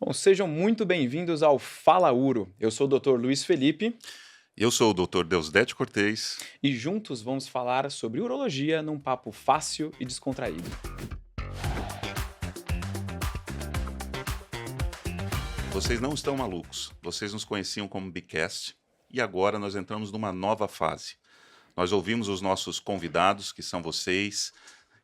Bom, sejam muito bem-vindos ao Fala Uro. Eu sou o Dr. Luiz Felipe Eu sou o Dr. Deusdete Cortez. e juntos vamos falar sobre urologia num papo fácil e descontraído. Vocês não estão malucos. Vocês nos conheciam como Bicast e agora nós entramos numa nova fase. Nós ouvimos os nossos convidados, que são vocês,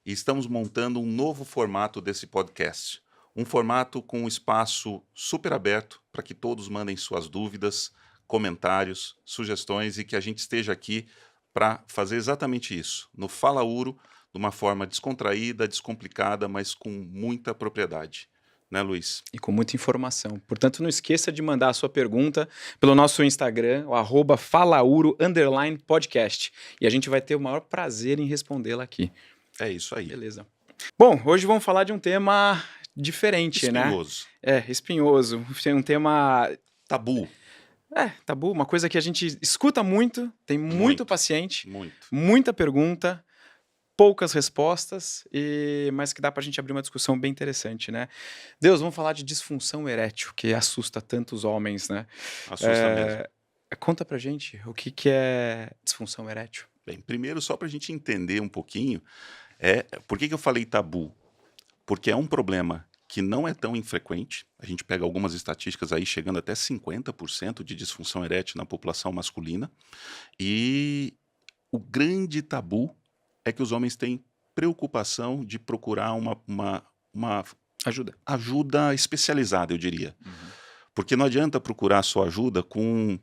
e estamos montando um novo formato desse podcast. Um formato com um espaço super aberto para que todos mandem suas dúvidas, comentários, sugestões e que a gente esteja aqui para fazer exatamente isso, no Fala Uro, de uma forma descontraída, descomplicada, mas com muita propriedade. Né, Luiz? E com muita informação. Portanto, não esqueça de mandar a sua pergunta pelo nosso Instagram, o @falauro_podcast. E a gente vai ter o maior prazer em respondê-la aqui. É isso aí. Beleza. Bom, hoje vamos falar de um tema diferente, Espinhoso. né? Espinhoso. Um tema... Tabu. Tabu, uma coisa que a gente escuta muito, tem muito paciente, Muito. muita pergunta, poucas respostas, mas que dá pra gente abrir uma discussão bem interessante, né? Deus, vamos falar de disfunção erétil, que assusta tantos homens, né? Assusta mesmo. Conta pra gente o que é disfunção erétil. Bem, primeiro, só para a gente entender um pouquinho, por que eu falei tabu? Porque é um problema que não é tão infrequente. A gente pega algumas estatísticas aí chegando até 50% de disfunção erétil na população masculina. E o grande tabu é que os homens têm preocupação de procurar uma ajuda especializada, eu diria. Porque não adianta procurar sua ajuda com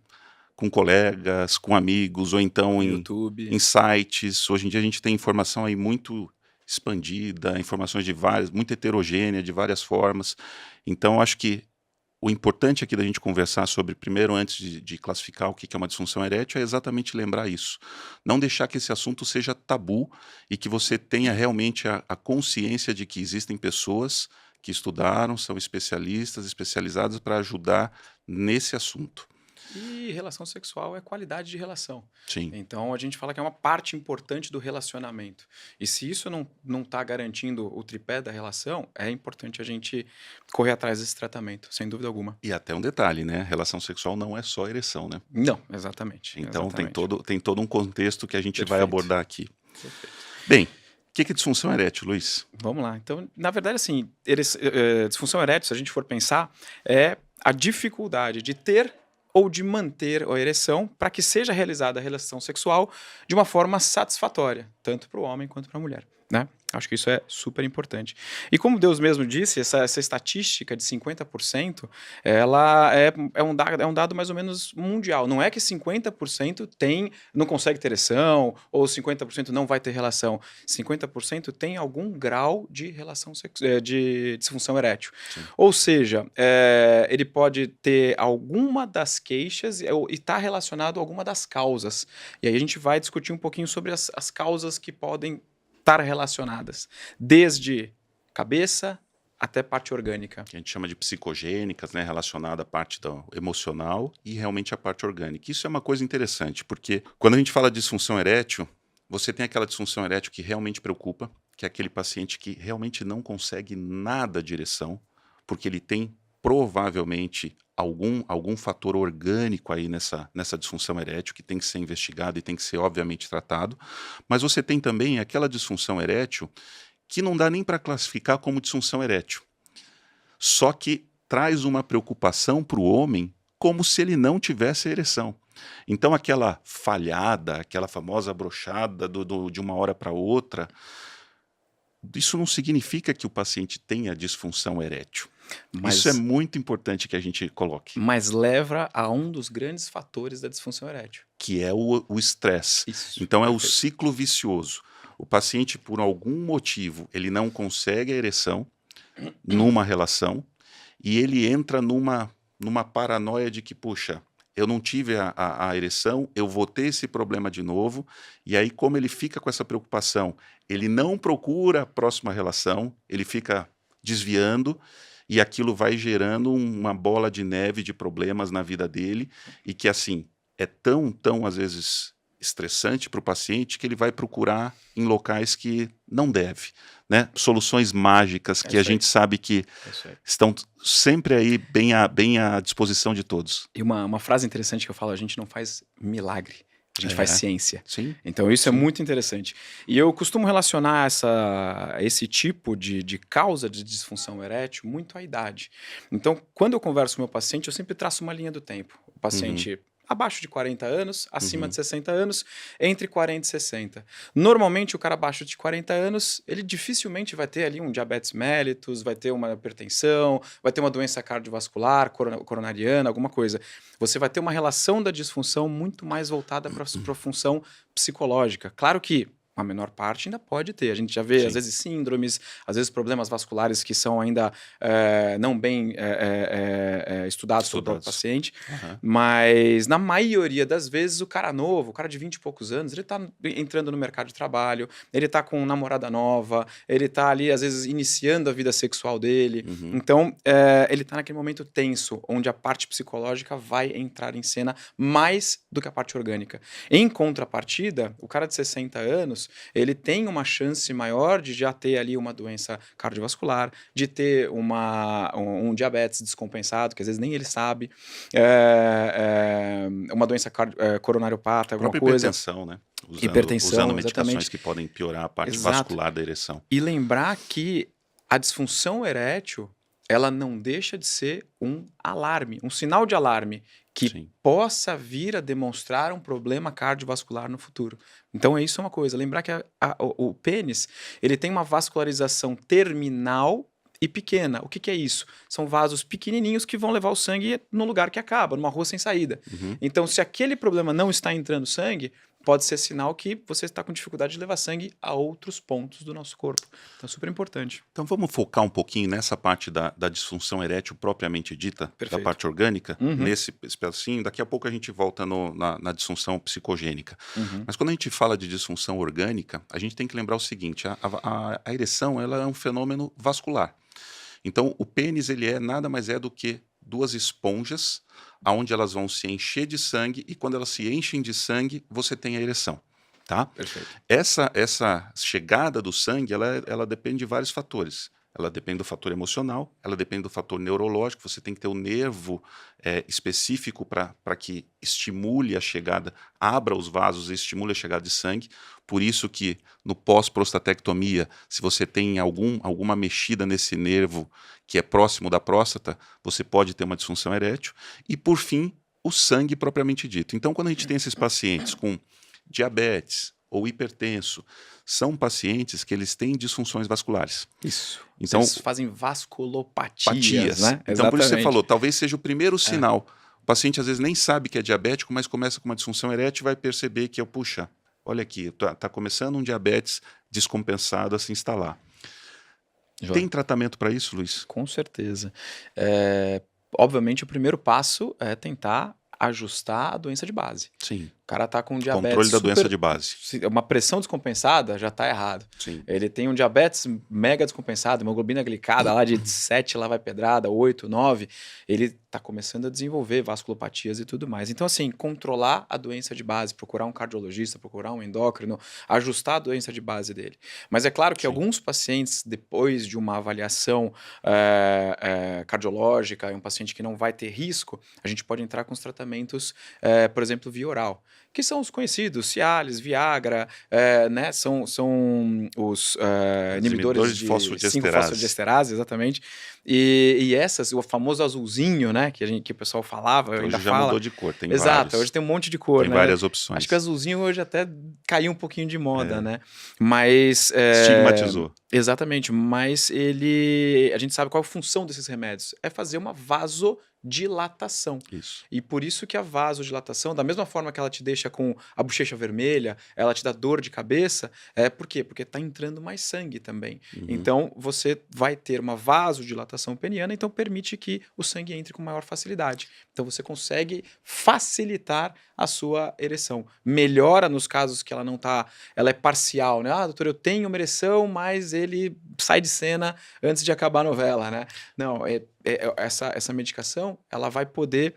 colegas, com amigos, ou então YouTube. em sites. Hoje em dia a gente tem informação aí muito expandida, informações muito heterogênea, de várias formas. Então, eu acho que o importante aqui da gente conversar sobre, primeiro, antes de classificar o que é uma disfunção erétil, é exatamente lembrar isso. Não deixar que esse assunto seja tabu e que você tenha realmente a consciência de que existem pessoas que estudaram, são especialistas, especializadas para ajudar nesse assunto. E relação sexual é qualidade de relação. Sim. Então, a gente fala que é uma parte importante do relacionamento. E se isso não está garantindo o tripé da relação, é importante a gente correr atrás desse tratamento, sem dúvida alguma. E até um detalhe, né? Relação sexual não é só ereção, né? Não, exatamente. Então, exatamente. tem todo um contexto que a gente vai Perfeito. abordar aqui. Perfeito. Bem, o que é disfunção erétil, Luiz? Vamos lá. Então, na verdade, assim, disfunção erétil, se a gente for pensar, é a dificuldade de ter ou de manter a ereção para que seja realizada a relação sexual de uma forma satisfatória, tanto para o homem quanto para a mulher, né? Acho que isso é super importante. E como Deus mesmo disse, essa estatística de 50%, ela é um dado mais ou menos mundial. Não é que 50% não consegue ter ereção, ou 50% não vai ter relação. 50% tem algum grau de de disfunção erétil. Sim. Ou seja, ele pode ter alguma das queixas e está relacionado a alguma das causas. E aí a gente vai discutir um pouquinho sobre as causas que podem estar relacionadas, desde cabeça até parte orgânica. Que a gente chama de psicogênicas, né? Relacionada à parte do emocional e realmente à parte orgânica. Isso é uma coisa interessante, porque quando a gente fala de disfunção erétil, você tem aquela disfunção erétil que realmente preocupa, que é aquele paciente que realmente não consegue nada de ereção, porque ele tem provavelmente algum fator orgânico aí nessa disfunção erétil que tem que ser investigado e tem que ser obviamente tratado. Mas você tem também aquela disfunção erétil que não dá nem para classificar como disfunção erétil. Só que traz uma preocupação para o homem como se ele não tivesse ereção. Então aquela falhada, aquela famosa brochada de uma hora para outra, isso não significa que o paciente tenha disfunção erétil. Isso é muito importante que a gente coloque. Mas leva a um dos grandes fatores da disfunção erétil. Que é o estresse. Então é o ciclo vicioso. O paciente, por algum motivo, ele não consegue a ereção numa relação e ele entra numa paranoia de que, puxa, eu não tive a ereção, eu vou ter esse problema de novo. E aí, como ele fica com essa preocupação, ele não procura a próxima relação, ele fica desviando e aquilo vai gerando uma bola de neve de problemas na vida dele e que, assim, é tão, às vezes, estressante para o paciente que ele vai procurar em locais que não deve, né? Soluções mágicas que a gente sabe que estão sempre aí bem à disposição de todos. E uma frase interessante que eu falo, a gente não faz milagre, a gente faz ciência. Sim. Então isso é muito interessante. E eu costumo relacionar esse tipo de causa de disfunção erétil muito à idade. Então, quando eu converso com o meu paciente, eu sempre traço uma linha do tempo. O paciente abaixo de 40 anos, acima de 60 anos, entre 40 e 60. Normalmente, o cara abaixo de 40 anos, ele dificilmente vai ter ali um diabetes mellitus, vai ter uma hipertensão, vai ter uma doença cardiovascular, coronariana, alguma coisa. Você vai ter uma relação da disfunção muito mais voltada para a função psicológica. Claro que a menor parte ainda pode ter. A gente já vê, às vezes, síndromes, às vezes problemas vasculares que são ainda não bem estudados pelo próprio paciente. Mas, na maioria das vezes, o cara novo, o cara de 20 e poucos anos, ele está entrando no mercado de trabalho, ele está com uma namorada nova, ele está ali, às vezes, iniciando a vida sexual dele. Então, ele está naquele momento tenso, onde a parte psicológica vai entrar em cena mais do que a parte orgânica. Em contrapartida, o cara de 60 anos, ele tem uma chance maior de já ter ali uma doença cardiovascular, de ter um diabetes descompensado, que às vezes nem ele sabe, uma doença coronariopata, alguma coisa. Hipertensão, né? Hipertensão, usando medicações que podem piorar a parte vascular da ereção. E lembrar que a disfunção erétil, ela não deixa de ser um alarme, um sinal de alarme que possa vir a demonstrar um problema cardiovascular no futuro. Então, isso é uma coisa. Lembrar que o pênis, ele tem uma vascularização terminal e pequena. O que é isso? São vasos pequenininhos que vão levar o sangue no lugar que acaba, numa rua sem saída. Então, se aquele problema não está entrando sangue, pode ser sinal que você está com dificuldade de levar sangue a outros pontos do nosso corpo. Então, é super importante. Então, vamos focar um pouquinho nessa parte da disfunção erétil propriamente dita, Perfeito. da parte orgânica, nesse pedacinho. Daqui a pouco a gente volta na disfunção psicogênica. Mas quando a gente fala de disfunção orgânica, a gente tem que lembrar o seguinte, a ereção ela é um fenômeno vascular. Então, o pênis ele nada mais é do que duas esponjas, aonde elas vão se encher de sangue, e quando elas se enchem de sangue, você tem a ereção. Tá? Perfeito. Essa chegada do sangue, ela depende de vários fatores. Ela depende do fator emocional, ela depende do fator neurológico, você tem que ter o nervo específico para que estimule a chegada, abra os vasos e estimule a chegada de sangue. Por isso que no pós-prostatectomia, se você tem alguma mexida nesse nervo que é próximo da próstata, você pode ter uma disfunção erétil. E por fim, o sangue propriamente dito. Então, quando a gente tem esses pacientes com diabetes ou hipertenso, são pacientes que eles têm disfunções vasculares. Isso. Então, eles fazem vasculopatias, né? Então, por isso você falou, talvez seja o primeiro sinal. O paciente às vezes nem sabe que é diabético, mas começa com uma disfunção erétil e vai perceber que, puxa, olha aqui, tá começando um diabetes descompensado a se instalar. Tem tratamento para isso, Luiz? Com certeza. Obviamente, o primeiro passo é tentar ajustar a doença de base. Sim. O cara tá com diabetes controle da doença de base. Uma pressão descompensada já tá errado. Sim. Ele tem um diabetes mega descompensado, hemoglobina glicada lá de 7, lá vai pedrada, 8, 9. Ele tá começando a desenvolver vasculopatias e tudo mais. Então, assim, controlar a doença de base, procurar um cardiologista, procurar um endócrino, ajustar a doença de base dele. Mas é claro que alguns pacientes, depois de uma avaliação cardiológica, um paciente que não vai ter risco, a gente pode entrar com os tratamentos, por exemplo, via oral, que são os conhecidos, Cialis, Viagra, né? São os inibidores de 5-fosfodiesterase, exatamente. E essas, o famoso azulzinho, né? Que o pessoal falava, hoje ainda já fala. Mudou de cor, tem Exato, vários. Hoje tem um monte de cor, tem né? várias opções. Acho que azulzinho hoje até caiu um pouquinho de moda, né? Mas... estigmatizou. Exatamente, mas a gente sabe qual é a função desses remédios. É fazer uma vasodilatação. Isso. E por isso que a vasodilatação, da mesma forma que ela te deixa com a bochecha vermelha, ela te dá dor de cabeça, por quê? Porque está entrando mais sangue também. Então, você vai ter uma vasodilatação peniana, então permite que o sangue entre com maior facilidade. Então, você consegue facilitar a sua ereção. Melhora nos casos que ela não está, ela é parcial, né? Doutor, eu tenho uma ereção, mas ele sai de cena antes de acabar a novela, né? Não, essa medicação, ela vai poder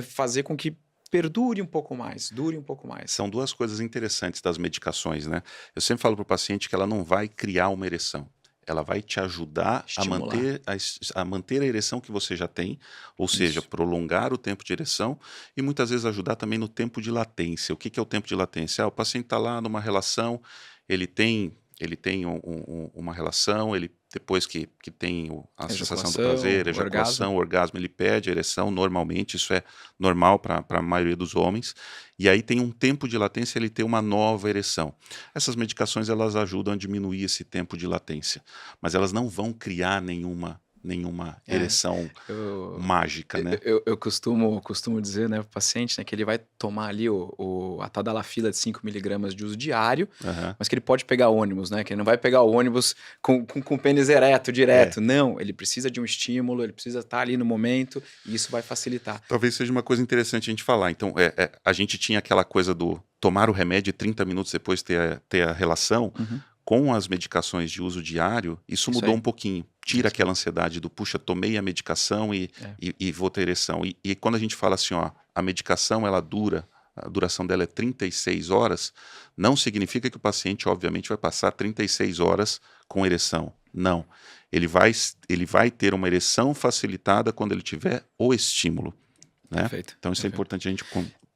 fazer com que perdure um pouco mais, dure um pouco mais. São duas coisas interessantes das medicações, né? Eu sempre falo para o paciente que ela não vai criar uma ereção. Ela vai te ajudar a Estimular. manter a ereção que você já tem, ou seja, Isso. prolongar o tempo de ereção e muitas vezes ajudar também no tempo de latência. O que que é o tempo de latência? O paciente está lá numa relação, ele tem uma relação, ele depois que tem a sensação do prazer, a Ejaculação, o orgasmo. ejaculação, o orgasmo, ele pede a ereção normalmente, isso é normal para a maioria dos homens, e aí tem um tempo de latência, ele tem uma nova ereção. Essas medicações elas ajudam a diminuir esse tempo de latência, mas elas não vão criar nenhuma É, ereção eu, mágica, né? eu costumo dizer, né, para o paciente, né, que ele vai tomar ali a tadalafila de 5 miligramas de uso diário, Aham. mas que ele pode pegar ônibus, né? Que ele não vai pegar o ônibus com o pênis ereto, direto. Não, ele precisa de um estímulo, ele precisa estar ali no momento e isso vai facilitar. Talvez seja uma coisa interessante a gente falar. Então, a gente tinha aquela coisa do tomar o remédio e 30 minutos depois ter a relação. Uhum. Com as medicações de uso diário, isso mudou aí. um pouquinho. Tira Isso. aquela ansiedade do, puxa, tomei a medicação e É. vou ter ereção. E quando a gente fala assim, ó, a medicação, ela dura, a duração dela é 36 horas, não significa que o paciente, obviamente, vai passar 36 horas com ereção. Não. Ele vai ter uma ereção facilitada quando ele tiver o estímulo. Né? Perfeito. Então isso é Perfeito. importante a gente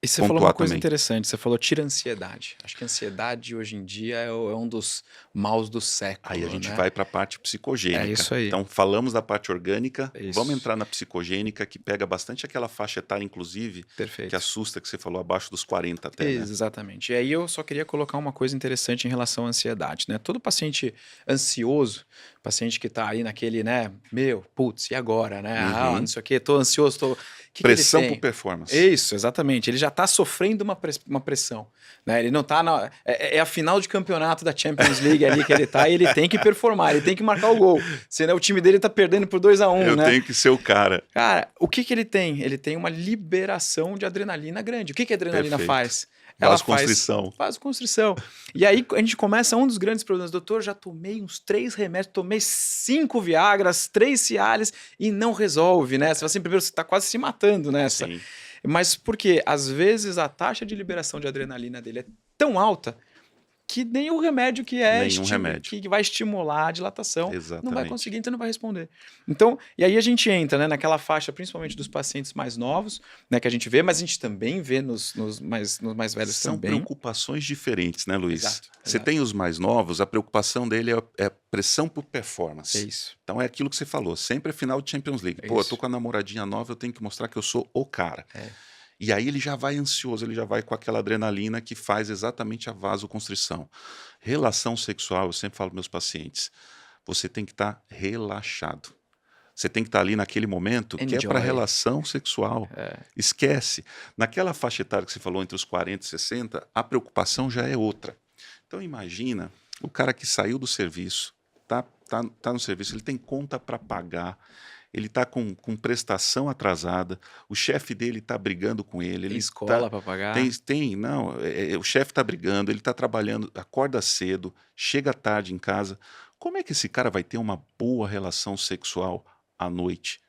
E você falou uma pontuar coisa também. interessante, você falou tira ansiedade. Acho que a ansiedade hoje em dia é um dos maus do século. Aí a gente né? vai para a parte psicogênica. É isso aí. Então, falamos da parte orgânica, Isso. vamos entrar na psicogênica, que pega bastante aquela faixa etária, inclusive, Perfeito. que assusta, que você falou, abaixo dos 40 até, né? Exatamente. E aí eu só queria colocar uma coisa interessante em relação à ansiedade, né? Todo paciente ansioso, paciente que tá aí naquele, né? Putz, e agora, né? Uhum. Não sei o quê, tô ansioso, tô... Que Pressão ele tem? por performance. Isso, exatamente. Ele já tá sofrendo uma pressão, né? Ele não tá na... É a final de campeonato da Champions League ali que ele tá e ele tem que performar, ele tem que marcar o gol. Senão o time dele tá perdendo por 2-1, Eu né? tenho que ser o cara. Cara, o que ele tem? Ele tem uma liberação de adrenalina grande. O que a adrenalina Perfeito. faz? Vasoconstrição. Vasoconstrição. E aí a gente começa um dos grandes problemas. Doutor, já tomei uns 3 remédios, tomei 5 Viagras, 3 Cialis e não resolve, né? Você fala assim, primeiro você tá quase se matando nessa. Sim. Mas por quê? Às vezes a taxa de liberação de adrenalina dele é tão alta que nem o remédio que vai estimular a dilatação não vai Exatamente. conseguir, então não vai responder. Então, e aí a gente entra, né, naquela faixa, principalmente dos pacientes mais novos, né, que a gente vê, mas a gente também vê nos mais velhos São também. preocupações diferentes, né, Luiz? Exato, Você exato. tem os mais novos, a preocupação dele é pressão por performance. É isso. Então é aquilo que você falou, sempre é final de Champions League. Pô, eu Isso. tô com a namoradinha nova, eu tenho que mostrar que eu sou o cara. É. E aí ele já vai ansioso, ele já vai com aquela adrenalina que faz exatamente a vasoconstrição. Relação sexual, eu sempre falo para meus pacientes, você tem que estar relaxado. Você tem que estar ali naquele momento que é para Enjoy. relação sexual. Esquece. Naquela faixa etária que você falou, entre os 40 e 60, a preocupação já é outra. Então imagina o cara que saiu do serviço, tá no serviço, ele tem conta para pagar, ele está com prestação atrasada, o chefe dele está brigando com ele. Tem escola para pagar. O chefe está brigando, ele está trabalhando, acorda cedo, chega tarde em casa. Como é que esse cara vai ter uma boa relação sexual à noite?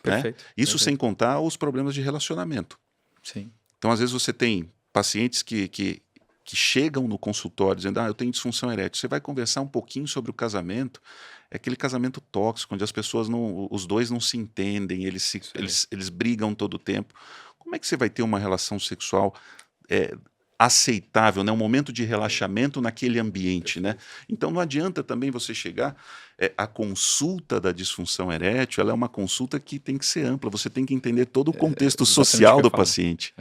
Perfeito. Né? Isso Perfeito. sem contar os problemas de relacionamento. Sim. Então, às vezes, você tem pacientes que chegam no consultório dizendo, eu tenho disfunção erétil. Você vai conversar um pouquinho sobre o casamento, é aquele casamento tóxico, onde as pessoas os dois não se entendem, eles brigam todo o tempo. Como é que você vai ter uma relação sexual aceitável, né? Um momento de relaxamento naquele ambiente, né? Então não adianta também você chegar... a consulta da disfunção erétil, ela é uma consulta que tem que ser ampla, você tem que entender todo o contexto social do paciente.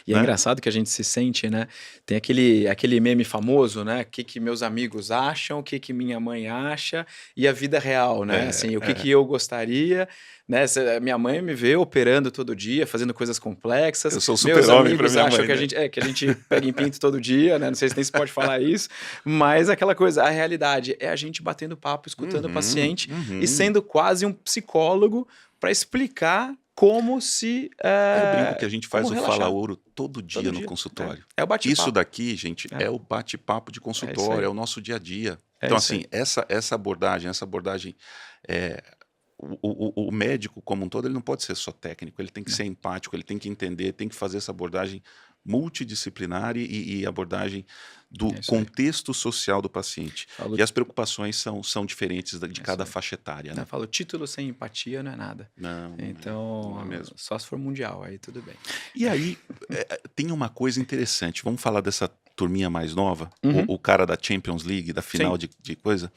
E é engraçado que a gente se sente, né? Tem aquele meme famoso, né? O que meus amigos acham, o que minha mãe acha e a vida real, né? Assim, o que eu gostaria, né? Minha mãe me vê operando todo dia, fazendo coisas complexas. Eu sou meus super-homem pra amigos minha acham mãe, que a gente pega em pinto todo dia, né? Não sei se nem se pode falar isso, mas aquela coisa, a realidade é a gente batendo papo, escutando o paciente e sendo quase um psicólogo para explicar como se... Eu brinco que a gente faz o relaxar. Fala Ouro todo dia no consultório. É o bate-papo. Isso daqui, gente, é o bate-papo de consultório, é o nosso dia a dia. Então, assim, essa abordagem, o médico como um todo, ele não pode ser só técnico, ele tem que ser empático, ele tem que entender, tem que fazer essa abordagem multidisciplinar e abordagem do É isso aí. contexto social do paciente. Falo, E as preocupações são diferentes de é isso cada aí. faixa etária, Né? né? Falo, título sem empatia não é nada. Não, não é Então, mesmo. só se for mundial, aí tudo bem. E aí, tem uma coisa interessante. Vamos falar dessa turminha mais nova, Uhum. o cara da Champions League, da final Sim. de coisa,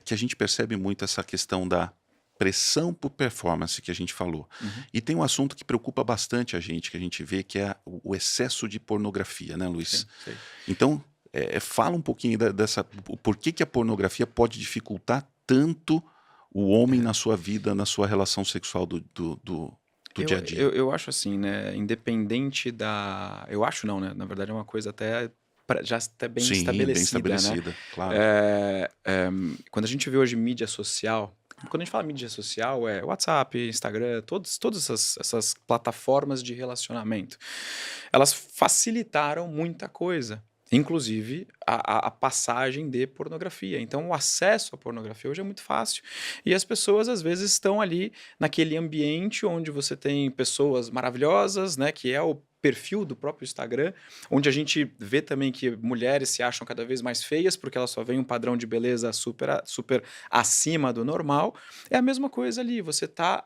que a gente percebe muito essa questão da pressão por performance que a gente falou. Uhum. E tem um assunto que preocupa bastante a gente, que a gente vê, que é o excesso de pornografia, né, Luiz? Sim, sim. Então, fala um pouquinho dessa. Por que a pornografia pode dificultar tanto o homem na sua vida, na sua relação sexual do dia a dia? Eu acho assim, né? Independente da. Eu acho não, né? Na verdade é uma coisa até já até bem Sim, bem estabelecida, né? estabelecida, claro. Quando a gente vê hoje mídia social, quando a gente fala mídia social, é WhatsApp, Instagram, todas essas plataformas de relacionamento, elas facilitaram muita coisa. Inclusive a passagem de pornografia. Então, o acesso à pornografia hoje é muito fácil. E as pessoas, às vezes, estão ali naquele ambiente onde você tem pessoas maravilhosas, né? Que é o perfil do próprio Instagram, onde a gente vê também que mulheres se acham cada vez mais feias porque elas só veem um padrão de beleza super acima do normal. É a mesma coisa ali, você está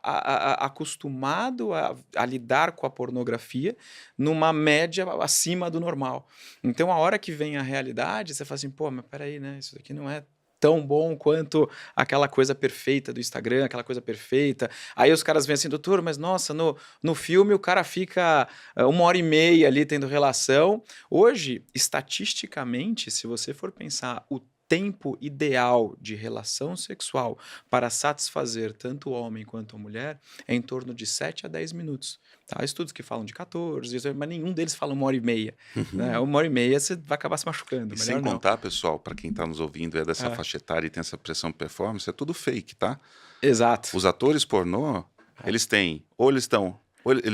acostumado a lidar com a pornografia numa média acima do normal. Então, a hora que vem a realidade, você fala assim, pô, mas peraí, né? Isso daqui não é tão bom quanto aquela coisa perfeita do Instagram, aquela coisa perfeita. Aí os caras vêm assim, doutor, mas nossa, no filme o cara fica 1 hora e meia ali tendo relação. Hoje, estatisticamente, se você for pensar o tempo ideal de relação sexual para satisfazer tanto o homem quanto a mulher é em torno de 7 a 10 minutos. Tá? Há estudos que falam de 14, mas nenhum deles fala 1 hora e meia. Né? 1 hora e meia você vai acabar se machucando, E sem melhor não. contar, pessoal, para quem está nos ouvindo, é dessa É, faixa etária e tem essa pressão por performance, é tudo fake, tá? exato. Os atores pornô, eles têm, ou eles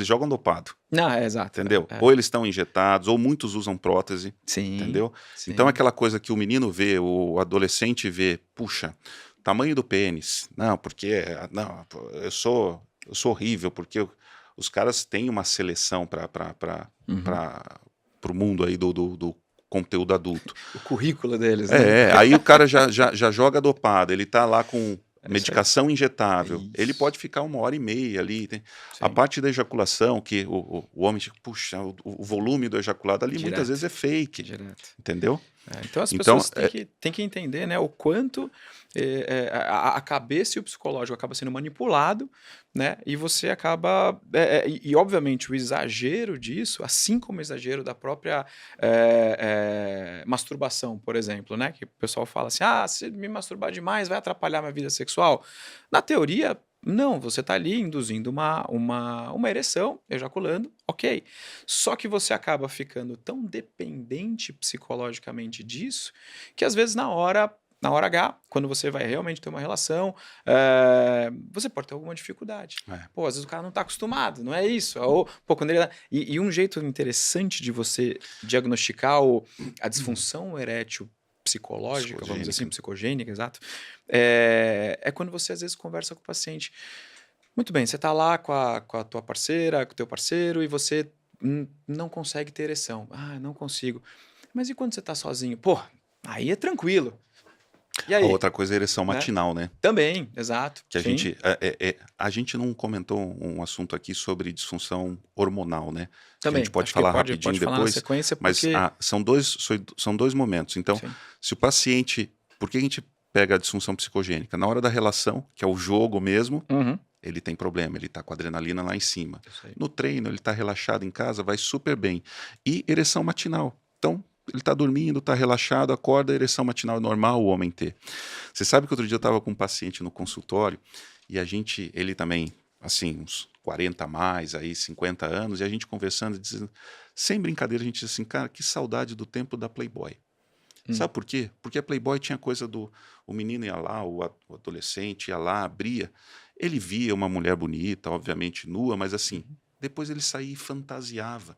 jogam dopado, Não, é exato. entendeu? Ou eles estão injetados, ou muitos usam prótese, Sim, entendeu? Então, sim. aquela coisa que o menino vê, o adolescente vê, puxa, tamanho do pênis, não, porque, não, pô, eu sou horrível, porque os caras têm uma seleção para Uhum. o mundo aí do conteúdo adulto. O currículo deles, né? Aí o cara já joga dopado, ele tá lá com É isso aí. medicação injetável, ele Isso. pode ficar 1 hora e meia ali. A Sim, parte da ejaculação, que o homem, puxa, o volume do ejaculado ali muitas vezes direto, é fake, direto. entendeu? Então as Então, pessoas têm que entender, né, o quanto a cabeça e o psicológico acaba sendo manipulado, né, e você acaba obviamente o exagero disso, assim como o exagero da própria masturbação, por exemplo, né, que o pessoal fala assim, se me masturbar demais vai atrapalhar minha vida sexual. Na teoria não, você está ali induzindo uma ereção, ejaculando, ok. Só que você acaba ficando tão dependente psicologicamente disso, que às vezes na hora H, quando você vai realmente ter uma relação, você pode ter alguma dificuldade. é, Pô, às vezes o cara não está acostumado, não é isso. Ou, pô, quando ele, e um jeito interessante de você diagnosticar a disfunção erétil psicológica, vamos dizer assim, psicogênica. psicogênica, exato, é quando você às vezes conversa com o paciente. Muito bem, você está lá com a tua parceira, com o teu parceiro, e você não consegue ter ereção. Não consigo. Mas e quando você está sozinho? Pô, aí é tranquilo. E A aí? outra coisa é a ereção Né? matinal, né? Também, exato. Que a Sim. gente, a gente não comentou um assunto aqui sobre disfunção hormonal, né? Que a Também. gente pode Acho que falar pode rapidinho falar na depois, sequência, mas porque. são dois momentos. Então, Sim. se o paciente. Por que a gente pega a disfunção psicogênica? Na hora da relação, que é o jogo mesmo, Uhum. ele tem problema, ele está com a adrenalina lá em cima. Isso aí. No treino, ele está relaxado em casa, vai super bem. E ereção matinal. Então, ele está dormindo, está relaxado, acorda, ereção matinal é normal o homem ter. Você sabe que outro dia eu estava com um paciente no consultório e ele também, assim, uns 40 a mais, aí 50 anos, e a gente conversando, dizendo, sem brincadeira, a gente disse assim, cara, que saudade do tempo da Playboy. Sabe por quê? Porque a Playboy tinha coisa o menino ia lá, o adolescente ia lá, abria, ele via uma mulher bonita, obviamente nua, mas assim, depois ele saía e fantasiava.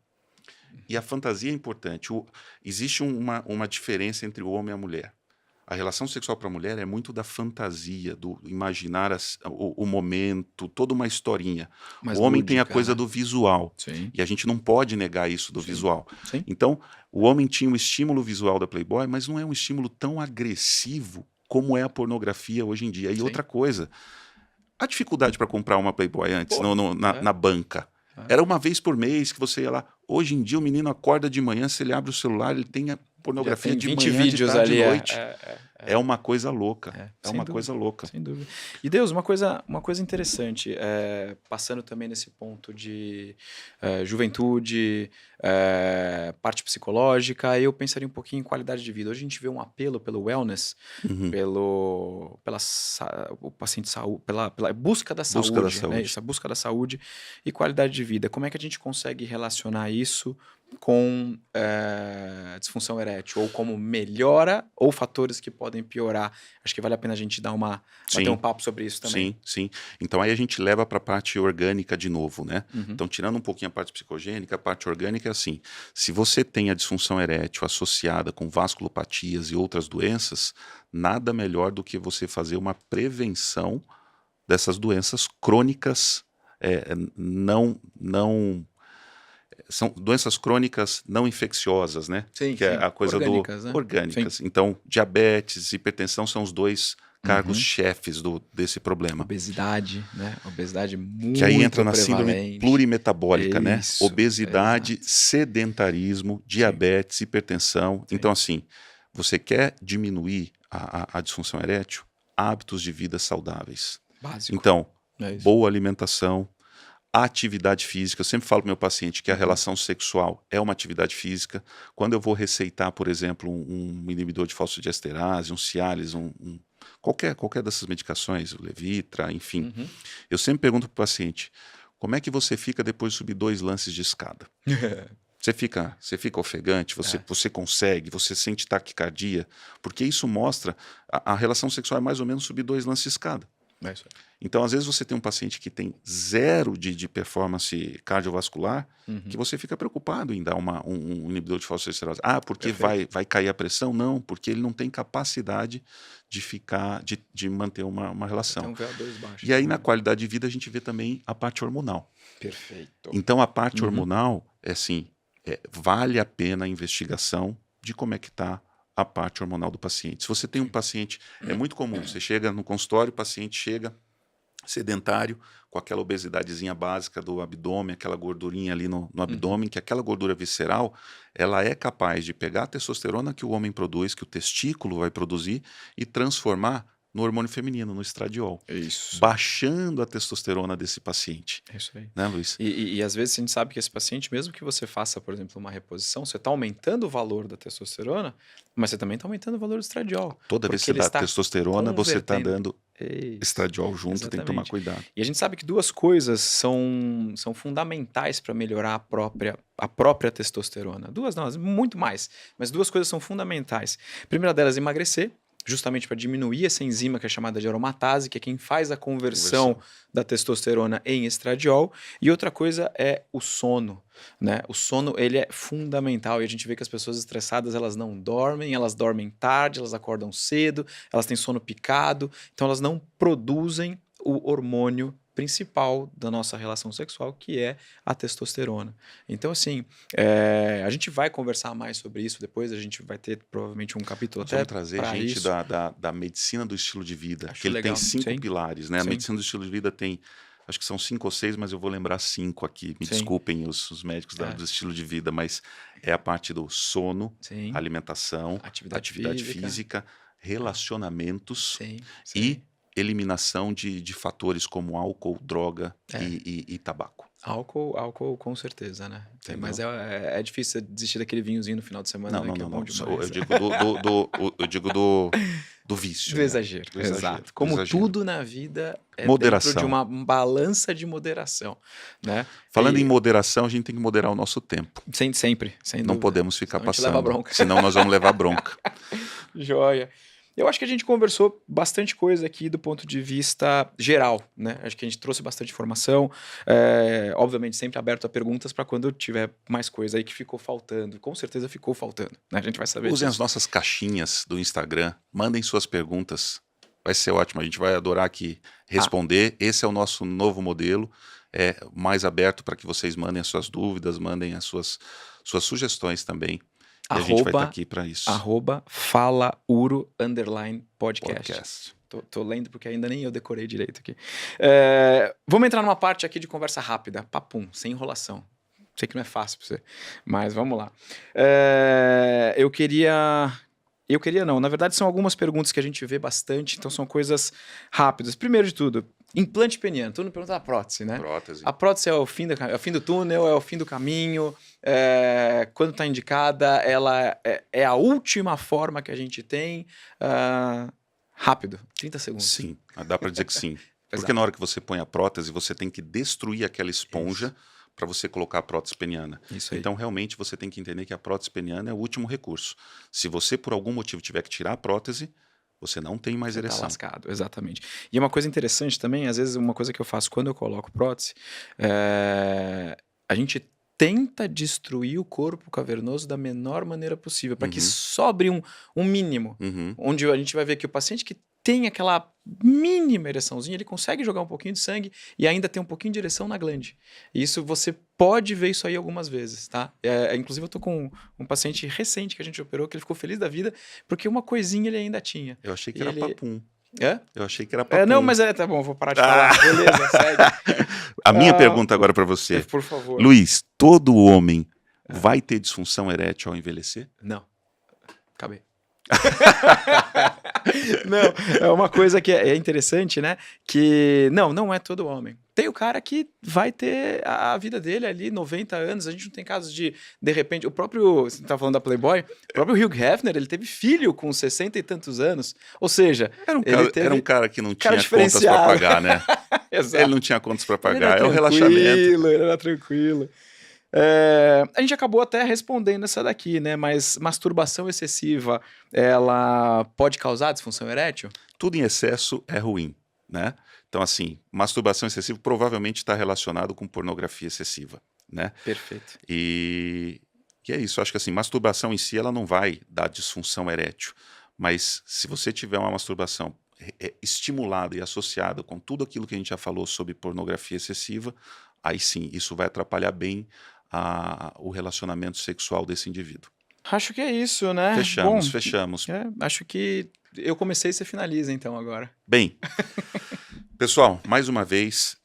E a fantasia é importante. Existe uma diferença entre o homem e a mulher. A relação sexual para a mulher é muito da fantasia, do imaginar o momento, toda uma historinha. Mais O homem tem a lúdica, coisa né? do visual, Sim, e a gente não pode negar isso do sim, visual. sim. Então, o homem tinha o estímulo visual da Playboy, mas não é um estímulo tão agressivo como é a pornografia hoje em dia. E Sim. outra coisa, a dificuldade para comprar uma Playboy antes, Pô, na banca. É. Era uma vez por mês que você ia lá. Hoje em dia, o menino acorda de manhã, se ele abre o celular, ele tem a Já pornografia tem de 20 manhã, de vídeos tarde, de ali. noite. É uma coisa louca. É Sem uma dúvida. coisa louca. Sem dúvida. E Deus, uma coisa interessante, passando também nesse ponto de juventude, parte psicológica, eu pensaria um pouquinho em qualidade de vida. Hoje a gente vê um apelo pelo wellness, Uhum. o paciente saúde, pela busca da saúde, Busca da né? saúde. Essa busca da saúde e qualidade de vida. Como é que a gente consegue relacionar isso com disfunção erétil, ou como melhora, ou fatores que podem piorar? Acho que vale a pena a gente bater Sim. um papo sobre isso também. Sim, sim. Então aí a gente leva para a parte orgânica de novo, né? Uhum. Então, tirando um pouquinho a parte psicogênica, a parte orgânica é assim: se você tem a disfunção erétil associada com vasculopatias e outras doenças, nada melhor do que você fazer uma prevenção dessas doenças crônicas, são doenças crônicas não infecciosas, né? Sim, Que é sim. a coisa Orgânicas, né? orgânicas. Então, diabetes, hipertensão são os dois cargos Uhum. chefes desse problema. Obesidade, né? Obesidade muito Que aí entra na síndrome prevalente. plurimetabólica, né? Isso, Obesidade, exato. sedentarismo, diabetes, hipertensão. Sim. Então, assim, você quer diminuir a disfunção erétil? Hábitos de vida saudáveis. Básico. Então, É isso. boa alimentação, atividade física. Eu sempre falo para o meu paciente que a Uhum. relação sexual é uma atividade física. Quando eu vou receitar, por exemplo, um inibidor de fosfodiesterase, um Cialis, qualquer dessas medicações, o Levitra, enfim, Uhum. eu sempre pergunto para o paciente: como é que você fica depois de subir 2 lances de escada? Você fica ofegante, você consegue, você sente taquicardia, porque isso mostra a relação sexual é mais ou menos subir 2 lances de escada. É isso aí. Então, às vezes, você tem um paciente que tem 0 de performance cardiovascular, Uhum. que você fica preocupado em dar um inibidor de fosfodiesterase. Porque Perfeito. vai cair a pressão? Não, porque ele não tem capacidade de manter uma relação. Tem um VO2 baixo. E aí, na qualidade de vida, a gente vê também a parte hormonal. Perfeito. Então, a parte Uhum. hormonal, vale a pena a investigação de como é que está a parte hormonal do paciente. Se você tem um paciente, é muito comum, você chega no consultório, o paciente chega sedentário, com aquela obesidadezinha básica do abdômen, aquela gordurinha ali no abdômen, que aquela gordura visceral, ela é capaz de pegar a testosterona que o homem produz, que o testículo vai produzir, e transformar no hormônio feminino, no estradiol, Isso. baixando a testosterona desse paciente. É isso aí. Né, Luiz? E às vezes a gente sabe que esse paciente, mesmo que você faça, por exemplo, uma reposição, você está aumentando o valor da testosterona, mas você também está aumentando o valor do estradiol. Toda vez que Porque você ele dá está testosterona, você está convertendo. dando Isso. estradiol junto, tem que tomar Exatamente. cuidado. E a gente sabe que 2 coisas são fundamentais para melhorar a própria testosterona. 2 não, muito mais, mas 2 coisas são fundamentais. A primeira delas, emagrecer, justamente para diminuir essa enzima que é chamada de aromatase, que é quem faz a conversão da testosterona em estradiol. E outra coisa é o sono, né? O sono, ele é fundamental, e a gente vê que as pessoas estressadas, elas não dormem, elas dormem tarde, elas acordam cedo, elas têm sono picado, então elas não produzem o hormônio principal da nossa relação sexual, que é a testosterona. Então, assim, a gente vai conversar mais sobre isso depois, a gente vai ter provavelmente um capítulo Nós até vamos trazer para gente isso. da medicina do estilo de vida, Acho que ele legal. tem 5 Sim. pilares, né? A Sim. medicina do estilo de vida tem, acho que são 5 ou 6, mas eu vou lembrar 5 aqui. Me Sim. desculpem os médicos do estilo de vida, mas é a parte do sono, Sim. alimentação, atividade física, relacionamentos Sim. e eliminação de fatores como álcool, droga e tabaco. Álcool com certeza, né? Mas é difícil desistir daquele vinhozinho no final de semana, Não, que é bom não. demais. Eu digo do vício. Do exagero, Do exato. Como exagero. tudo na vida é Moderação. dentro de uma balança de moderação, né? Falando em moderação, a gente tem que moderar o nosso tempo. Sempre, sem Não dúvida. podemos ficar Senão a gente passando. leva bronca. Senão nós vamos levar bronca. Joia. Eu acho que a gente conversou bastante coisa aqui do ponto de vista geral, né? Acho que a gente trouxe bastante informação, obviamente sempre aberto a perguntas para quando tiver mais coisa aí que ficou faltando. Com certeza ficou faltando, né? A gente vai saber Usem as disso. nossas caixinhas do Instagram, mandem suas perguntas. Vai ser ótimo, a gente vai adorar aqui responder. Esse é o nosso novo modelo, mais aberto para que vocês mandem as suas dúvidas, mandem as suas sugestões também. E a gente vai estar aqui para isso. @falauro_podcast. Tô lendo porque ainda nem eu decorei direito aqui. Vamos entrar numa parte aqui de conversa rápida, papum, sem enrolação. Sei que não é fácil pra você, mas vamos lá. Eu queria não, na verdade são algumas perguntas que a gente vê bastante, então são coisas rápidas. Primeiro de tudo, implante peniano. Todo mundo pergunta da prótese, né? Prótese. A prótese é o fim do túnel, é o fim do caminho. Quando está indicada, ela é a última forma que a gente tem. Rápido, 30 segundos. Sim, dá para dizer que sim. Porque Exato. na hora que você põe a prótese, você tem que destruir aquela esponja para você colocar a prótese peniana. Isso aí. Então, realmente, você tem que entender que a prótese peniana é o último recurso. Se você, por algum motivo, tiver que tirar a prótese, você não tem mais Você tá ereção. lascado, exatamente. E uma coisa interessante também, às vezes uma coisa que eu faço quando eu coloco prótese, a gente tenta destruir o corpo cavernoso da menor maneira possível, para que sobre um mínimo, onde a gente vai ver que o paciente que tem aquela mínima ereçãozinha, ele consegue jogar um pouquinho de sangue e ainda tem um pouquinho de ereção na glande. E isso você pode ver isso aí algumas vezes, tá? Inclusive eu tô com um paciente recente que a gente operou, que ele ficou feliz da vida, porque uma coisinha ele ainda tinha. Eu achei que era papum. É? Eu achei que era papum. Não, mas tá bom, vou parar de falar. Beleza, segue. A minha pergunta agora para você. Por favor. Luiz, todo homem vai ter disfunção erétil ao envelhecer? Não. Acabei. Não, é uma coisa que é interessante, né? Que não é todo homem. Tem o cara que vai ter a vida dele ali, 90 anos. A gente não tem casos de repente, o próprio, você tá falando da Playboy, o próprio Hugh Hefner, ele teve filho com 60 e tantos anos. Ou seja, era um cara que não tinha contas para pagar, né? Exato. Ele não tinha contas para pagar, é o relaxamento. Ele era tranquilo. A gente acabou até respondendo essa daqui, né? Mas masturbação excessiva, ela pode causar disfunção erétil? Tudo em excesso é ruim, né? Então, assim, masturbação excessiva provavelmente está relacionado com pornografia excessiva, né? Perfeito. E é isso. Acho que assim, masturbação em si ela não vai dar disfunção erétil, mas se você tiver uma masturbação estimulada e associada com tudo aquilo que a gente já falou sobre pornografia excessiva, aí sim, isso vai atrapalhar bem o relacionamento sexual desse indivíduo. Acho que é isso, né? Fechamos. Acho que eu comecei e você finaliza então agora. Bem, pessoal, mais uma vez,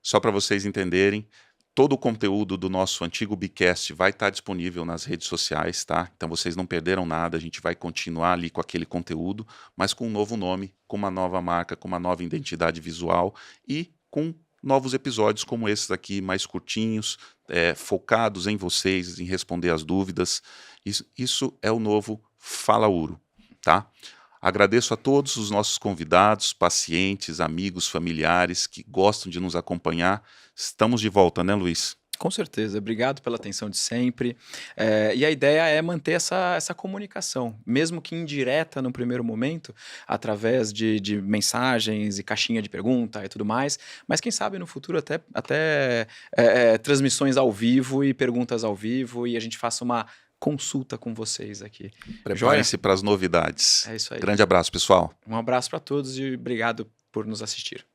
só para vocês entenderem, todo o conteúdo do nosso antigo Bicast vai estar disponível nas redes sociais, tá? Então vocês não perderam nada, a gente vai continuar ali com aquele conteúdo, mas com um novo nome, com uma nova marca, com uma nova identidade visual e com novos episódios como esses aqui, mais curtinhos, focados em vocês, em responder as dúvidas. Isso é o novo Fala Uro, tá? Agradeço a todos os nossos convidados, pacientes, amigos, familiares que gostam de nos acompanhar. Estamos de volta, né, Luiz? Com certeza, obrigado pela atenção de sempre. E a ideia é manter essa comunicação, mesmo que indireta no primeiro momento, através de mensagens e caixinha de pergunta e tudo mais, mas quem sabe no futuro até transmissões ao vivo e perguntas ao vivo e a gente faça uma consulta com vocês aqui. Preparem-se para as novidades. É isso aí. Grande abraço, pessoal. Um abraço para todos e obrigado por nos assistir.